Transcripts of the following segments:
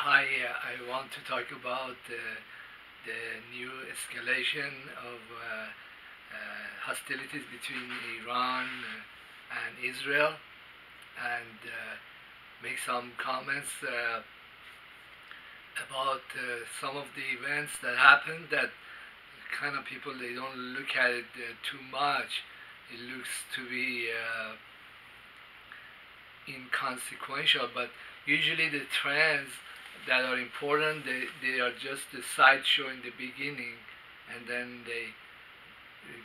Hi, I want to talk about the new escalation of hostilities between Iran and Israel, and make some comments about some of the events that happened that kind of people, they don't look at it too much. It looks to be inconsequential, but usually the trends that are important, they are just a sideshow in the beginning, and then they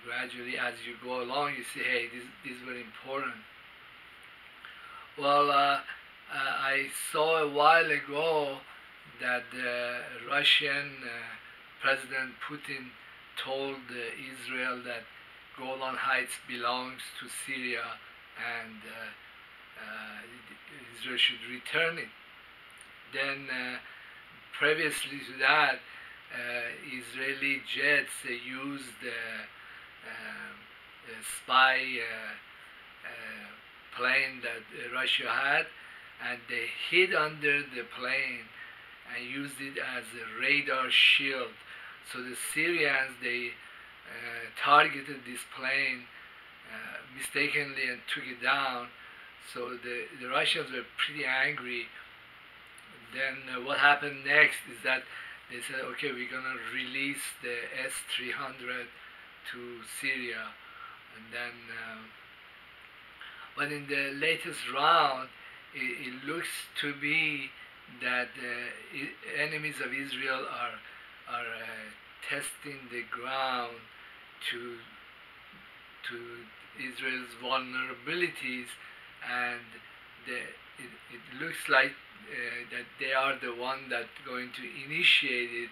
gradually, as you go along, you see, hey, these were important. Well, I saw a while ago that the Russian President Putin told Israel that Golan Heights belongs to Syria, and Israel should return it. Then previously to that, Israeli jets used a spy plane that Russia had, and they hid under the plane and used it as a radar shield. So the Syrians, they targeted this plane mistakenly and took it down. So the Russians were pretty angry. Then what happened next is that they said, okay, we're gonna release the S-300 to Syria, and then but in the latest round, it looks to be that the enemies of Israel are testing the ground to Israel's vulnerabilities, and it looks like that they are the one that going to initiate it,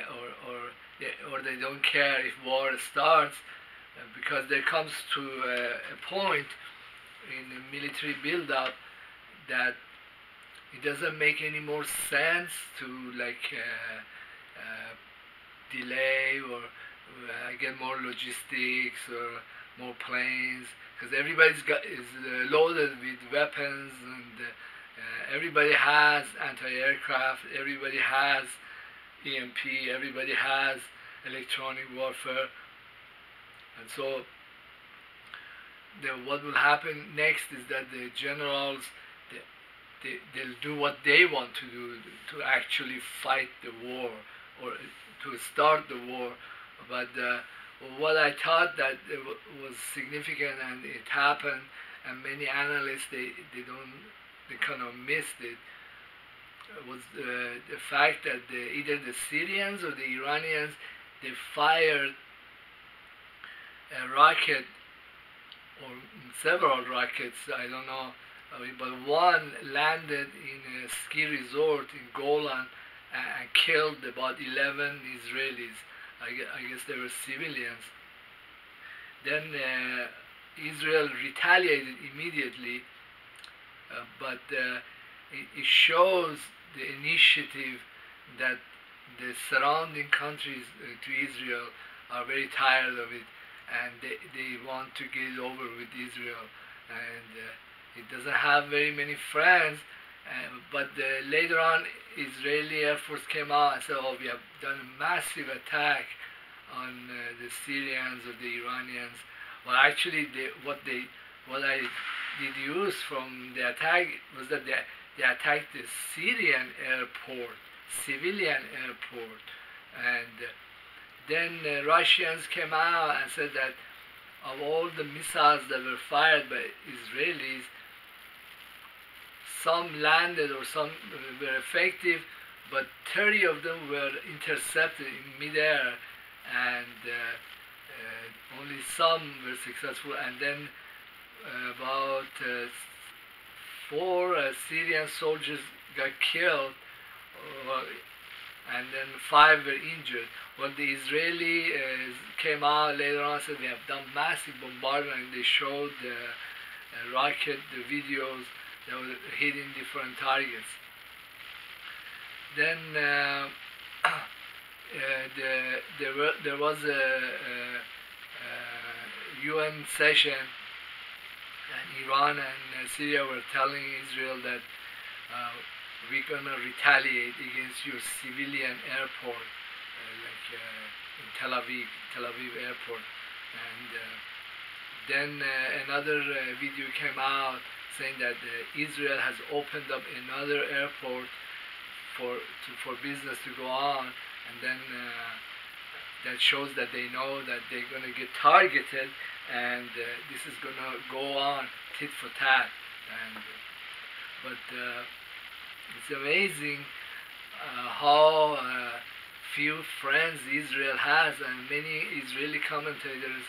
or they don't care if war starts, because there comes to a point in the military build-up that it doesn't make any more sense to delay or get more logistics or more planes, because everybody's is loaded with weapons, and everybody has anti-aircraft, everybody has EMP, everybody has electronic warfare, and so what will happen next is that the generals, they'll do what they want to do to actually fight the war or to start the war. But what I thought that was significant, and it happened, and many analysts they kind of missed it, was the fact that either the Syrians or the Iranians, they fired a rocket or several rockets, I don't know, but one landed in a ski resort in Golan and killed about 11 Israelis. I guess they were civilians. Then Israel retaliated immediately, but it shows the initiative that the surrounding countries to Israel are very tired of it, and they want to get it over with Israel, and it doesn't have very many friends, but later on Israeli Air Force came out and said, oh, we have done a massive attack on the Syrians or the Iranians. Well, actually what I did use from the attack was that they attacked the Syrian airport, civilian airport, and then Russians came out and said that of all the missiles that were fired by Israelis, some landed or some were effective, but 30 of them were intercepted in midair, and only some were successful. And then about 4 Syrian soldiers got killed, and then 5 were injured. Well, the Israeli came out later on and said, we have done massive bombardment. They showed the rocket, the videos that were hitting different targets. Then there was a UN session, and Iran and Syria were telling Israel that we're gonna retaliate against your civilian airport, in Tel Aviv airport. And then another video came out saying that Israel has opened up another airport for business to go on, and then that shows that they know that they're gonna get targeted, and this is gonna go on tit for tat. And but it's amazing how few friends Israel has, and many Israeli commentators,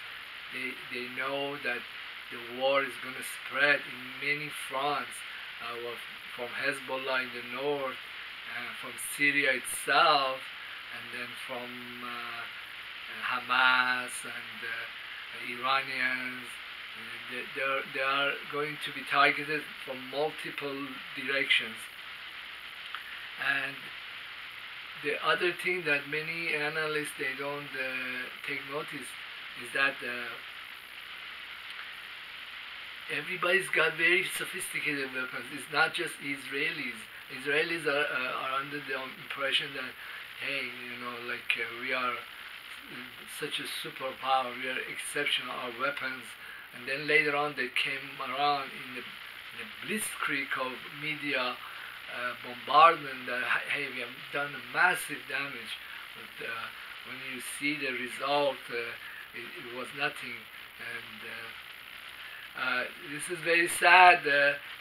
they know that the war is going to spread in many fronts, from Hezbollah in the north, from Syria itself, and then from Hamas and Iranians. They are going to be targeted from multiple directions. And the other thing that many analysts, they don't take notice is that everybody's got very sophisticated weapons. It's not just Israelis. Israelis are under the impression that, hey, we are such a superpower, we are exceptional, our weapons. And then later on they came around in the blitzkrieg of media bombardment that, hey, we have done massive damage. But when you see the result, it was nothing. And this is very sad.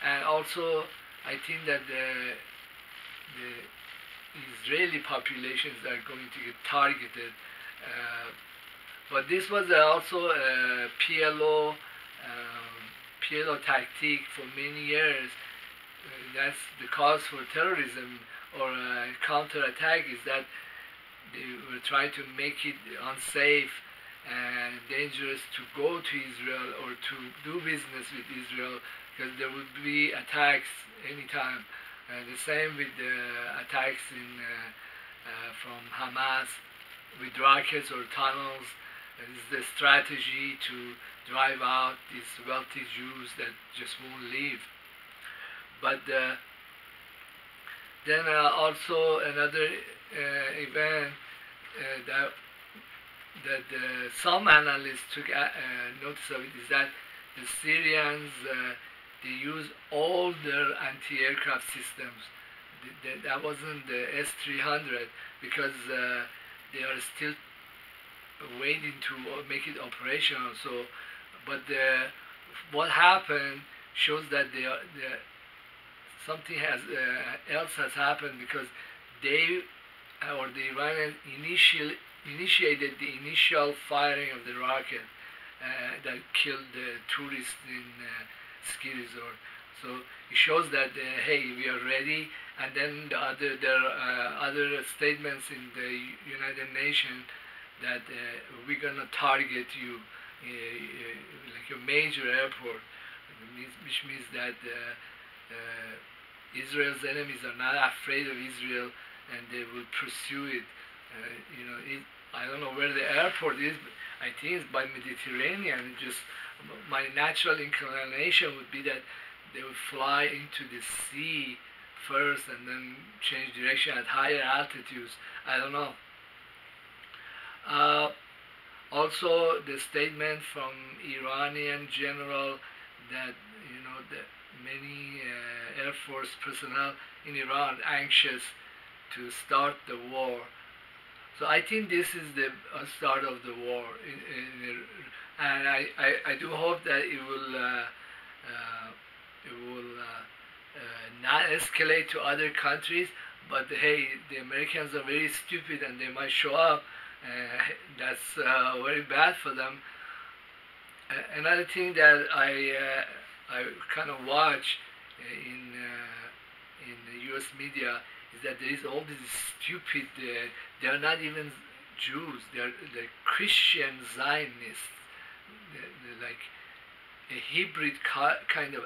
And also, I think that the Israeli populations are going to get targeted. But this was also a PLO tactic for many years. That's the cause for terrorism or counterattack, is that they were trying to make it unsafe and dangerous to go to Israel or to do business with Israel, because there would be attacks anytime. The same with the attacks from Hamas with rockets or tunnels. It's the strategy to drive out these wealthy Jews that just won't leave. But then also another event that some analysts took notice of it is that the Syrians, they use all their anti-aircraft systems. That wasn't the S-300, because they are still waiting to make it operational. So, but what happened shows that something else has happened, because they, or the Iranians, initiated the initial firing of the rocket that killed the tourists in ski resort. So it shows that hey, we are ready. And then there are other statements in the United Nations that we're gonna target you, like a major airport, which means that Israel's enemies are not afraid of Israel, and they will pursue it. I don't know where the airport is. I think it's by Mediterranean. Just my natural inclination would be that they would fly into the sea first and then change direction at higher altitudes. I don't know. Also, the statement from Iranian general that that many Air Force personnel in Iran anxious to start the war. So I think this is the start of the war, and I do hope that it will not escalate to other countries. But hey, the Americans are very stupid, and they might show up. That's very bad for them. Another thing that I kind of watch in the U.S. media is that there is all these stupid. They are not even Jews. They're Christian Zionists. They're like a hybrid kind of